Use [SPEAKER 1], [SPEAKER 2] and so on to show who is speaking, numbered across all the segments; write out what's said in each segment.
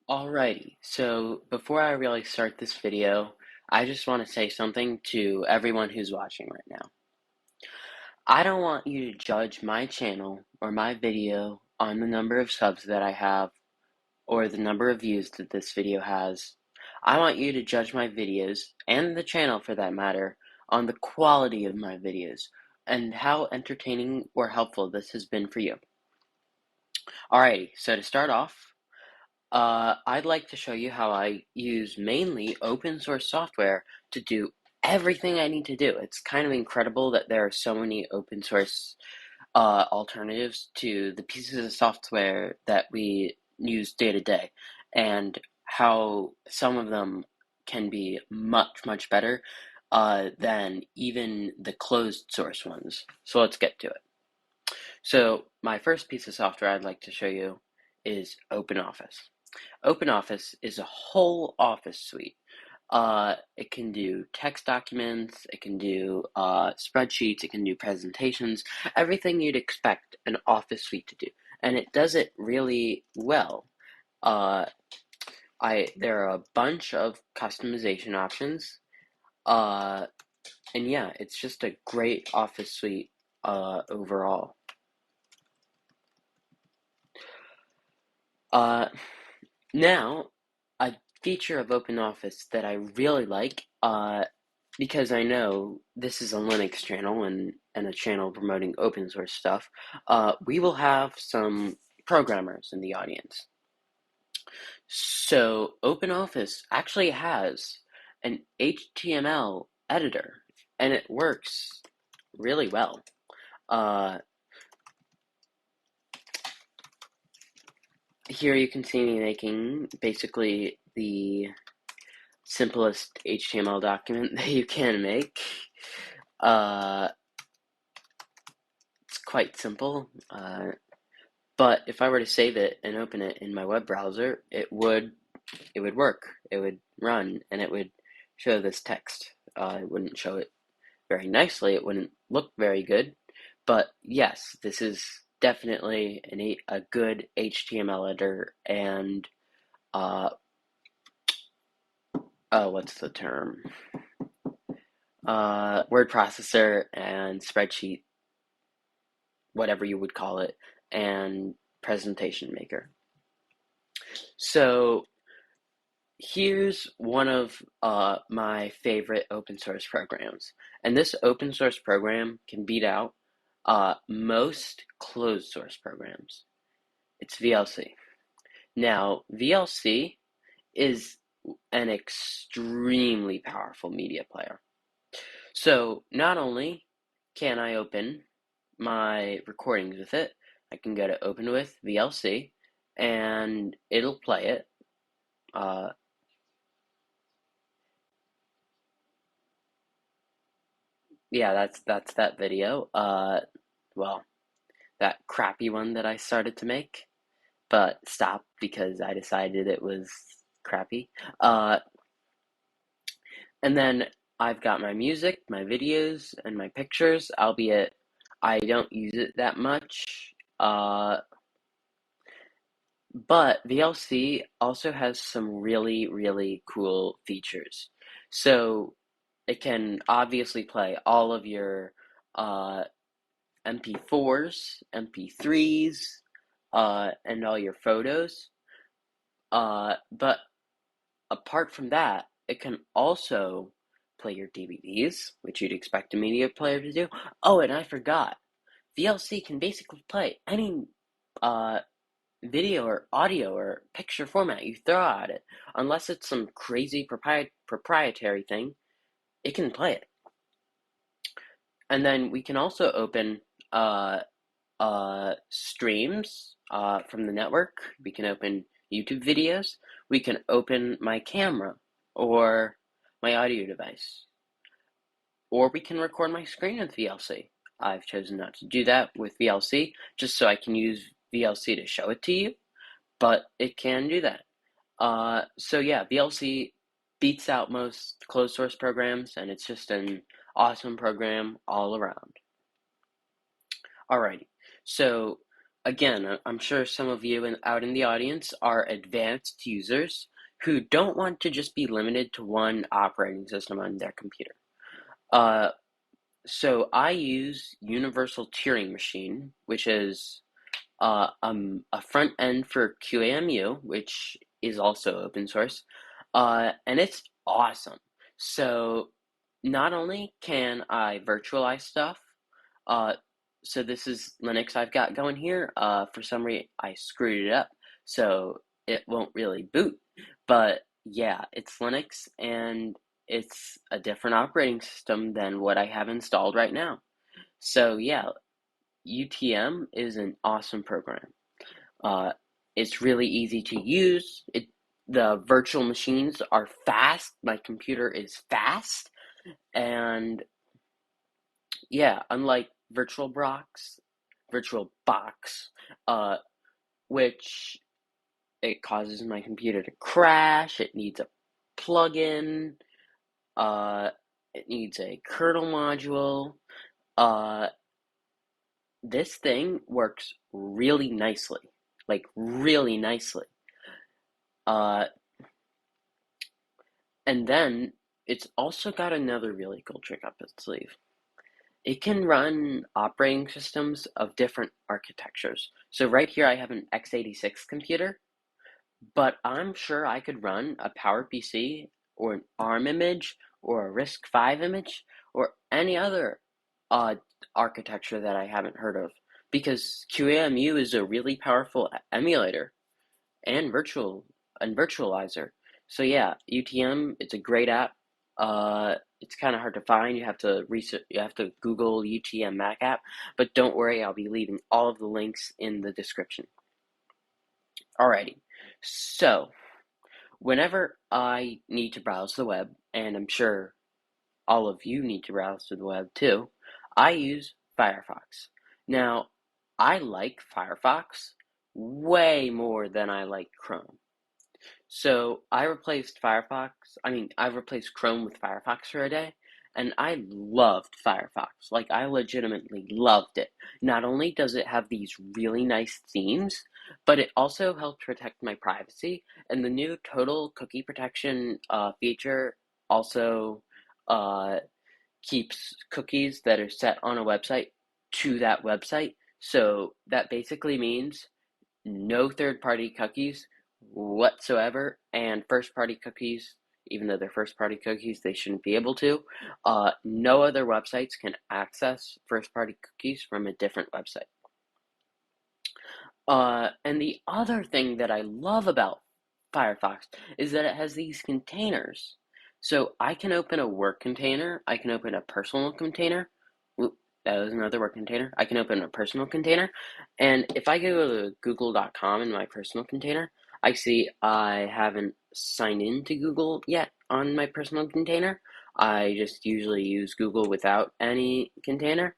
[SPEAKER 1] Alrighty, so before I really start this video, I just want to say something to everyone who's watching right now. I don't want you to judge my channel or my video on the number of subs that I have or the number of views that this video has. I want you to judge my videos, and the channel for that matter, on the quality of my videos and how entertaining or helpful this has been for you. Alrighty, so to start off, I'd like to show you how I use mainly open source software to do everything I need to do. It's kind of incredible that there are so many open source alternatives to the pieces of software that we use day to day, and how some of them can be much, much better than even the closed source ones. So let's get to it. So my first piece of software I'd like to show you is OpenOffice. OpenOffice is a whole office suite. It can do text documents, it can do spreadsheets, it can do presentations, everything you'd expect an office suite to do. And it does it really well. Uh, there are a bunch of customization options. And yeah, it's just a great office suite overall. Now, a feature of OpenOffice that I really like, because I know this is a Linux channel and a channel promoting open source stuff, we will have some programmers in the audience. So OpenOffice actually has an HTML editor, and it works really well. Here you can see me making basically the simplest HTML document that you can make. It's quite simple, but if I were to save it and open it in my web browser, it would work. It would run, and it would show this text. It wouldn't show it very nicely. It wouldn't look very good, but yes, this is definitely a good HTML editor, and what's the term? Word processor and spreadsheet, whatever you would call it, and presentation maker. So here's one of my favorite open source programs, and this open source program can beat out most closed source programs. It's VLC. Now, VLC is an extremely powerful media player. So not only can I open my recordings with it, I can go to Open with VLC, and it'll play it. Yeah, that's that video. Well, that crappy one that I started to make, but stopped because I decided it was crappy. And then I've got my music, my videos, and my pictures, albeit I don't use it that much. But VLC also has some really, really cool features. So it can obviously play all of your MP4s, MP3s, and all your photos. But apart from that, it can also play your DVDs, which you'd expect a media player to do. Oh, and I forgot. VLC can basically play any video or audio or picture format you throw at it, unless it's some crazy proprietary thing. It can play it. And then we can also open streams from the network. We can open YouTube videos. We can open my camera or my audio device. Or we can record my screen with VLC. I've chosen not to do that with VLC, just so I can use VLC to show it to you, but it can do that. So yeah, VLC beats out most closed source programs, and it's just an awesome program all around. Alrighty, so again, I'm sure some of you out in the audience are advanced users who don't want to just be limited to one operating system on their computer. Uh, so I use Universal Turing Machine, which is a front end for QAMU, which is also open source, and it's awesome. So not only can I virtualize stuff, uh, so this is Linux I've got going here. For some reason, I screwed it up, so it won't really boot. But yeah, it's Linux, and it's a different operating system than what I have installed right now. So yeah, UTM is an awesome program. Uh, it's really easy to use. The virtual machines are fast. My computer is fast, and yeah, unlike VirtualBox, uh, which it causes my computer to crash. It needs a plugin. Uh, it needs a kernel module. Uh, this thing works really nicely, like really nicely. Uh, and then it's also got another really cool trick up its sleeve. It can run operating systems of different architectures. So right here I have an x86 computer, but I'm sure I could run a PowerPC or an ARM image or a RISC-V image or any other uh, architecture that I haven't heard of, because QAMU is a really powerful emulator and virtualizer. So yeah, UTM, it's a great app. It's kind of hard to find. You have to research. You have to Google UTM Mac app. But don't worry, I'll be leaving all of the links in the description. Alrighty. So whenever I need to browse the web, and I'm sure all of you need to browse to the web too, I use Firefox. Now, I like Firefox way more than I like Chrome. So I've replaced Chrome with Firefox for a day, and I loved Firefox. Like, I legitimately loved it. Not only does it have these really nice themes, but it also helps protect my privacy, and the new total cookie protection feature also uh, keeps cookies that are set on a website to that website. So that basically means no third-party cookies whatsoever, and first-party cookies, even though they're first-party cookies, they shouldn't be able to. No other websites can access first-party cookies from a different website. And the other thing that I love about Firefox is that it has these containers. So I can open a work container, I can open a personal container. Oop, that was another work container. I can open a personal container. And if I go to google.com in my personal container, I see I haven't signed in to Google yet on my personal container. I just usually use Google without any container.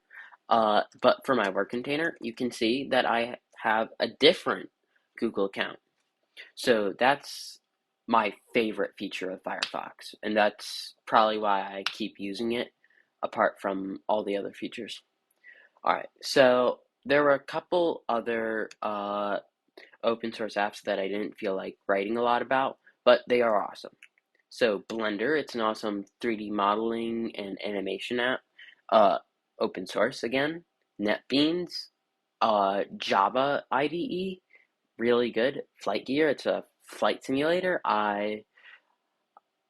[SPEAKER 1] But for my work container, you can see that I have a different Google account. So that's my favorite feature of Firefox, and that's probably why I keep using it apart from all the other features. All right, so there were a couple other open source apps that I didn't feel like writing a lot about, but they are awesome. So Blender, it's an awesome 3D modeling and animation app. Uh, Open source again. NetBeans, Java IDE, really good. Flight Gear, it's a flight simulator. I'm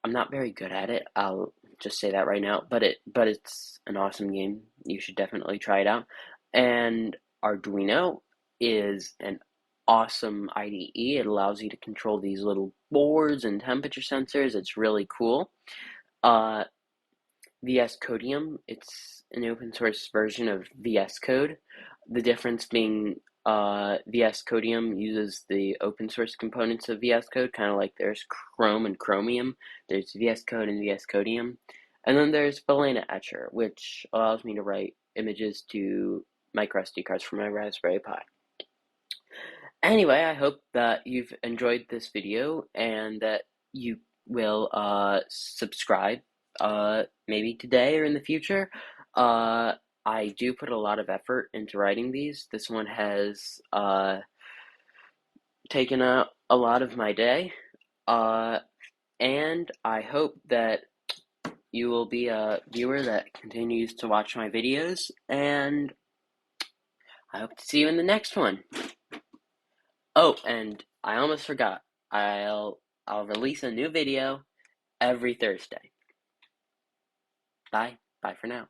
[SPEAKER 1] not very good at it. I'll just say that right now, but it's an awesome game. You should definitely try it out. And Arduino is an awesome IDE. It allows you to control these little boards and temperature sensors. It's really cool. Uh, VS Codium, it's an open source version of VS Code. The difference being VS Codium uses the open source components of VS Code, kind of like there's Chrome and Chromium. There's VS Code and VS Codium. And then there's Balena Etcher, which allows me to write images to micro SD cards from my Raspberry Pi. Anyway, I hope that you've enjoyed this video and that you will subscribe maybe today or in the future. Uh, I do put a lot of effort into writing these. This one has taken a lot of my day, uh, and I hope that you will be a viewer that continues to watch my videos, and I hope to see you in the next one. Oh, and I almost forgot. I'll release a new video every Thursday. Bye. Bye for now.